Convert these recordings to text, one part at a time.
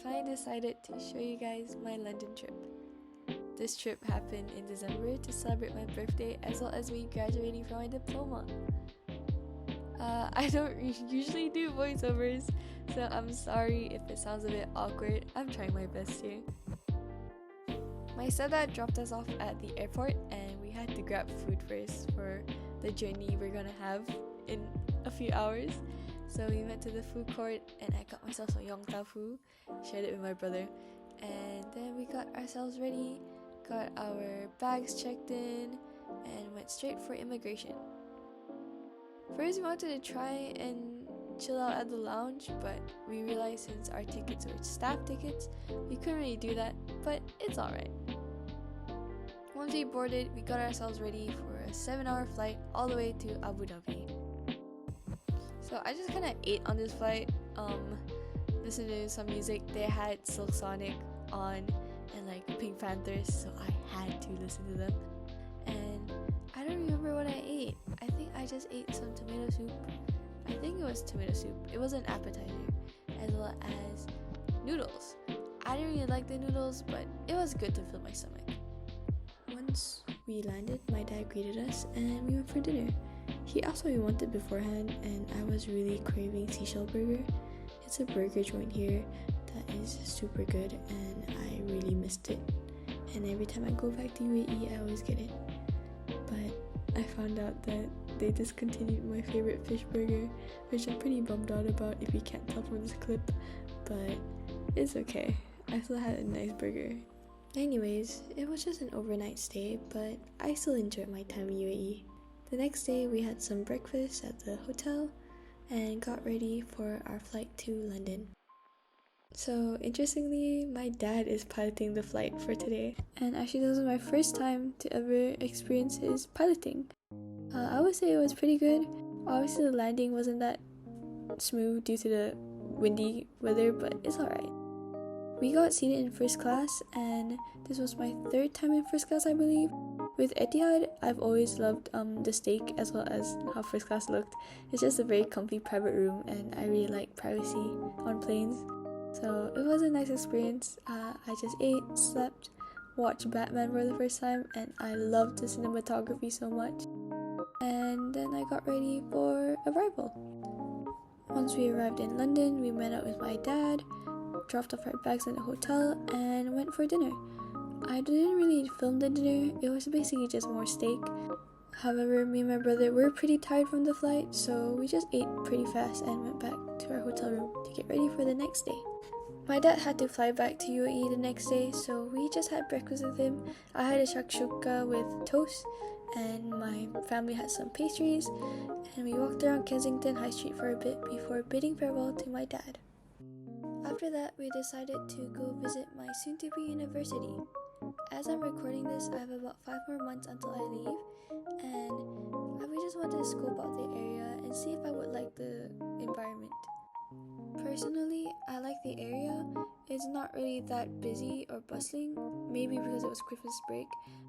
finally decided to show you guys my London trip. This trip happened in December to celebrate my birthday as well as me graduating from my diploma. I don't usually do voiceovers, so I'm sorry if it sounds a bit awkward. I'm trying my best here. My stepdad dropped us off at the airport and we had to grab food first for the journey we're gonna have in a few hours. So we went to the food court and I got myself some yong tau foo, shared it with my brother, and then we got ourselves ready, got our bags checked in, and went straight for immigration. First we wanted to try and chill out at the lounge, but we realized since our tickets were staff tickets, we couldn't really do that, but it's alright. Once we boarded, we got ourselves ready for a 7-hour flight all the way to Abu Dhabi. So I just kind of ate on this flight, listened to some music. They had Silk Sonic on and like Pink Panthers, so I had to listen to them. And I don't remember what I ate. I think I just ate some tomato soup. I think it was tomato soup. It was an appetizer, as well as noodles. I didn't really like the noodles, but it was good to fill my stomach. Once we landed, my dad greeted us and we went for dinner. He asked what we wanted beforehand, and I was really craving seashell burger. It's a burger joint here that is super good and I really missed it. And every time I go back to UAE, I always get it. But I found out that they discontinued my favorite fish burger, which I'm pretty bummed out about if you can't tell from this clip, but it's okay. I still had a nice burger. Anyways, it was just an overnight stay, but I still enjoyed my time in UAE. The next day we had some breakfast at the hotel and got ready for our flight to London. So interestingly, my dad is piloting the flight for today, and actually this was my first time to ever experience his piloting. I would say it was pretty good. Obviously the landing wasn't that smooth due to the windy weather, but it's alright. We got seated in first class, and this was my third time in first class, I believe. With Etihad, I've always loved the steak as well as how first class looked. It's just a very comfy private room, and I really like privacy on planes. So it was a nice experience. I just ate, slept, watched Batman for the first time, and I loved the cinematography so much. And then I got ready for arrival. Once we arrived in London, we met up with my dad, dropped off our bags in the hotel, and went for dinner. I didn't really film the dinner, it was basically just more steak. However, me and my brother were pretty tired from the flight, so we just ate pretty fast and went back to our hotel room to get ready for the next day. My dad had to fly back to UAE the next day, so we just had breakfast with him. I had a shakshuka with toast, and my family had some pastries, and we walked around Kensington High Street for a bit before bidding farewell to my dad. After that, we decided to go visit my soon-to-be university. As I'm recording this, I have about 5 more months until I leave, and we just wanted to scope out the area and see if I would like the environment. Personally, I like the area. It's not really that busy or bustling, maybe because it was Christmas break,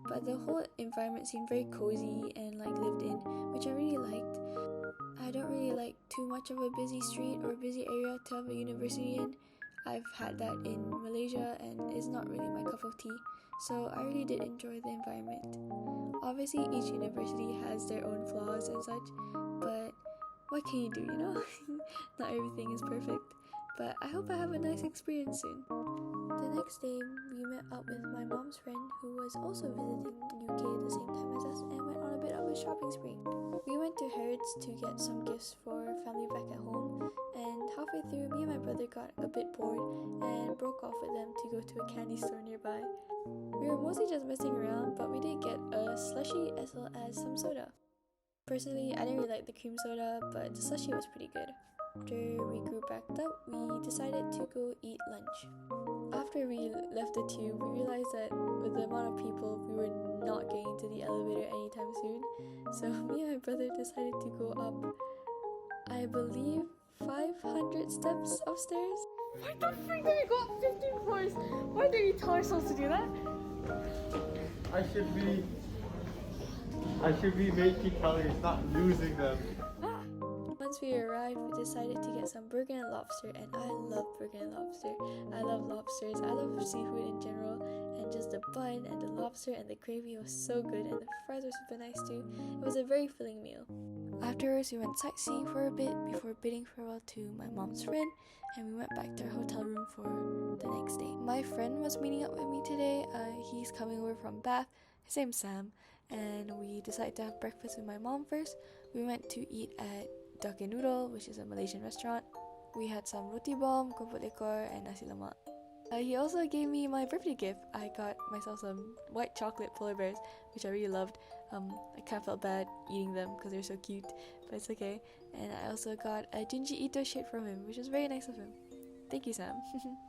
but the whole environment seemed very cozy and like lived in, which I really liked. I don't really like too much of a busy street or a busy area to have a university in. I've had that in Malaysia and it's not really my cup of tea, so I really did enjoy the environment. Obviously, each university has their own flaws and such, but what can you do, you know? Not everything is perfect, but I hope I have a nice experience soon. The next day, we met up with my mom's friend who was also visiting UK at the same time as us and went on a bit of a shopping spree. We went to Harrods to get some gifts for family back at home, and halfway through, me and my brother got a bit bored and broke off with them to go to a candy store nearby. We were mostly just messing around, but we did get a slushie as well as some soda. Personally, I didn't really like the cream soda, but the slushie was pretty good. After we grew backed up, we decided to go eat lunch. After we left the tube, we realized that with the amount of people, we were not getting to the elevator anytime soon. So me and my brother decided to go up, I believe, 500 steps upstairs. Why the freak did we go up 15 floors? Why did we tell ourselves to do that? I should be making calories, not losing them. Once once we arrived, we decided to get some burger and lobster, and I love burger and lobster. I love lobsters, I love seafood in general, and just the bun and the lobster and the gravy was so good, and the fries were super nice too. It was a very filling meal. Afterwards, we went sightseeing for a bit before bidding farewell to my mom's friend, and we went back to our hotel room for the next day. My friend was meeting up with me today. He's coming over from Bath. His name's Sam, and we decided to have breakfast with my mom first. We went to eat at Duck and Noodle, which is a Malaysian restaurant. We had some roti bomb, keropok lekor, and nasi lemak. He also gave me my birthday gift. I got myself some white chocolate polar bears, which I really loved. I kind of felt bad eating them because they're so cute, but it's okay. And I also got a Junji Ito shirt from him, which was very nice of him. Thank you, Sam.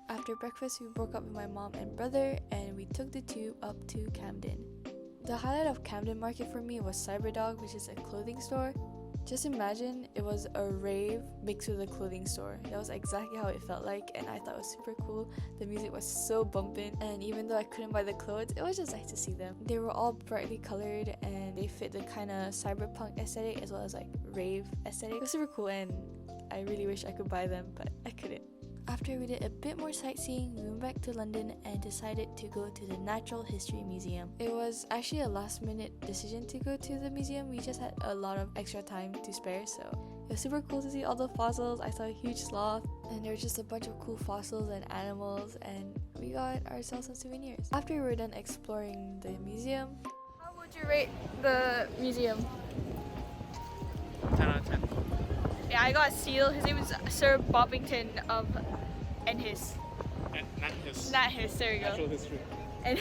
After breakfast, we broke up with my mom and brother, and we took the tube up to Camden. The highlight of Camden Market for me was Cyberdog, which is a clothing store. Just imagine it was a rave mixed with a clothing store. That was exactly how it felt like, and I thought it was super cool. The music was so bumping, and even though I couldn't buy the clothes, it was just nice to see them. They were all brightly colored, and they fit the kind of cyberpunk aesthetic as well as like rave aesthetic. It was super cool, and I really wish I could buy them, but I couldn't. After we did a bit more sightseeing, we went back to London and decided to go to the Natural History Museum. It was actually a last minute decision to go to the museum. We just had a lot of extra time to spare, so it was super cool to see all the fossils. I saw a huge sloth, and there were just a bunch of cool fossils and animals, and we got ourselves some souvenirs. After we were done exploring the museum, how would you rate the museum? 10 out of 10. Yeah, I got a seal. His name is Sir Bobbington of NHIS. Not his, there we go. Natural history. And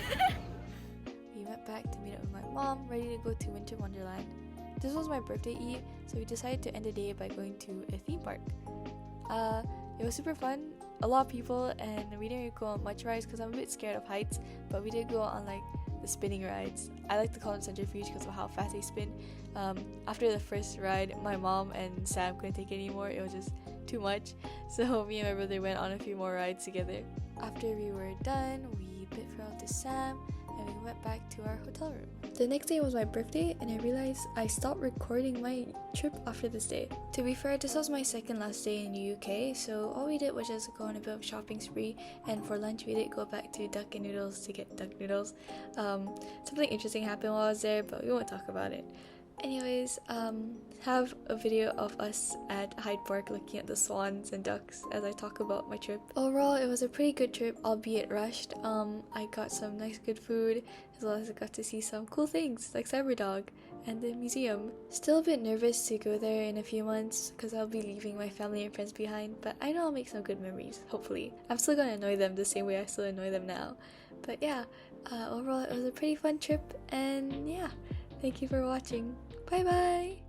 we went back to meet up with my mom, ready to go to Winter Wonderland. This was my birthday eve, so we decided to end the day by going to a theme park. It was super fun, a lot of people, and we didn't really go on much rides because I'm a bit scared of heights, but we did go on like the spinning rides. I like to call them centrifuge because of how fast they spin. After the first ride, my mom and Sam couldn't take it anymore. It was just too much, so me and my brother went on a few more rides together. After we were done, we bid farewell to Sam and we went back to our hotel room. The next day was my birthday, and I realized I stopped recording my trip after this day. To be fair, this was my second last day in the UK, so all we did was just go on a bit of shopping spree, and for lunch we did go back to Duck and Noodles to get duck noodles. Something interesting happened while I was there, but we won't talk about it. Anyways, have a video of us at Hyde Park looking at the swans and ducks as I talk about my trip. Overall, it was a pretty good trip, albeit rushed. I got some nice good food, as well as I got to see some cool things like Cyberdog and the museum. Still a bit nervous to go there in a few months because I'll be leaving my family and friends behind, but I know I'll make some good memories, hopefully. I'm still gonna annoy them the same way I still annoy them now. But yeah, overall it was a pretty fun trip, and yeah, thank you for watching. Bye bye!